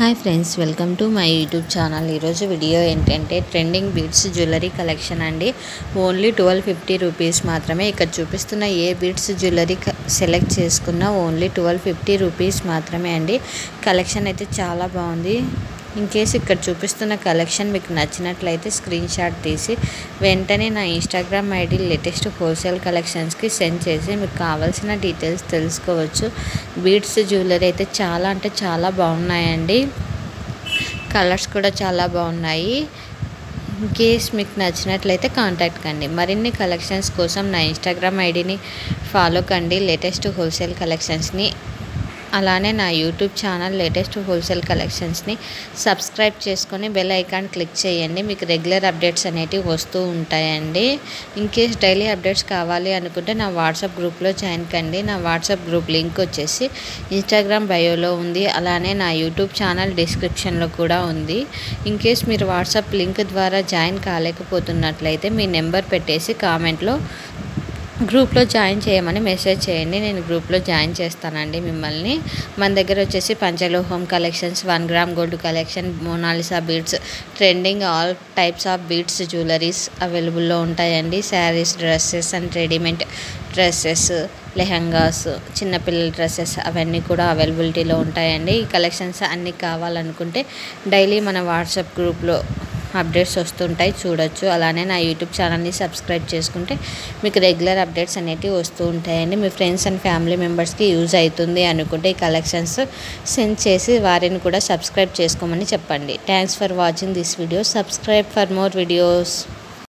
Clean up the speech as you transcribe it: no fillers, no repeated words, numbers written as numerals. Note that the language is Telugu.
Hi friends, welcome to my YouTube channel. ఈరోజు వీడియో ఏంటంటే ట్రెండింగ్ బీడ్స్ జ్యువెలరీ కలెక్షన్ అండి. ఓన్లీ 1250 రూపీస్ మాత్రమే. ఇక్కడ చూపిస్తున్న ఏ బీడ్స్ జ్యువెలరీ సెలెక్ట్ చేసుకున్నా ఓన్లీ 1250 రూపీస్ మాత్రమే అండి. కలెక్షన్ అయితే చాలా బాగుంది. ఇన్ కేస్ ఇక్కడ చూపిస్తున్న కలెక్షన్ మీకు నచ్చినట్లయితే స్క్రీన్ షాట్ తీసి వెంటనే నా ఇన్స్టాగ్రామ్ ఐడి లేటెస్ట్ హోల్సేల్ కలెక్షన్స్కి సెండ్ చేసి మీకు కావాల్సిన డీటెయిల్స్ తెలుసుకోవచ్చు. బీడ్స్ జ్యువెలరీ అయితే చాలా అంటే చాలా బాగున్నాయండి. కలర్స్ కూడా చాలా బాగున్నాయి. ఇన్ కేస్ మీకు నచ్చినట్లయితే కాంటాక్ట్ కండి. మరిన్ని కలెక్షన్స్ కోసం నా ఇన్స్టాగ్రామ్ ఐడిని ఫాలో కండి, లేటెస్ట్ హోల్సేల్ కలెక్షన్స్ని. అలానే నా యూట్యూబ్ ఛానల్ లేటెస్ట్ హోల్సేల్ కలెక్షన్స్ని సబ్స్క్రైబ్ చేసుకొని బెల్ ఐకాన్ క్లిక్ చేయండి. మీకు రెగ్యులర్ అప్డేట్స్ అనేటివి వస్తూ ఉంటాయండి. ఇన్ కేస్ డైలీ అప్డేట్స్ కావాలి అనుకుంటే నా వాట్సాప్ గ్రూప్లో జాయిన్ కండి. నా వాట్సాప్ గ్రూప్ లింక్ వచ్చేసి ఇన్స్టాగ్రామ్ బయోలో ఉంది. అలానే నా యూట్యూబ్ ఛానల్ డిస్క్రిప్షన్లో కూడా ఉంది. ఇన్ కేస్ మీరు వాట్సాప్ లింక్ ద్వారా జాయిన్ కాలేకపోతున్నట్లయితే మీ నెంబర్ పెట్టేసి కామెంట్లో గ్రూప్లో జాయిన్ చేయమని మెసేజ్ చేయండి. నేను గ్రూప్లో జాయిన్ చేస్తానండి మిమ్మల్ని. మన దగ్గర వచ్చేసి పంచలోహం collections, 1 gram gold collection, Mona Lisa beads, trending all types of beads jewelleries అవైలబుల్లో ఉంటాయండి. Saris, dresses and readymade dresses, lehengas, చిన్నపిల్లల డ్రెస్సెస్ అవన్నీ కూడా అవైలబిలిటీలో ఉంటాయండి. ఈ కలెక్షన్స్ అన్నీ కావాలనుకుంటే డైలీ మన వాట్సాప్ గ్రూప్లో అప్డేట్స్ వస్తుంటాయి, చూడొచ్చు. అలానే నా యూట్యూబ్ ఛానల్ని సబ్స్క్రైబ్ చేసుకుంటే మీకు రెగ్యులర్ అప్డేట్స్ అనేవి వస్తూ ఉంటాయండి. మీ ఫ్రెండ్స్ అండ్ ఫ్యామిలీ మెంబర్స్కి యూజ్ అవుతుంది అనుకుంటే ఈ కలెక్షన్స్ సెండ్ చేసి వారిని కూడా సబ్స్క్రైబ్ చేసుకోమని చెప్పండి. Thanks for watching this video. Subscribe for more videos.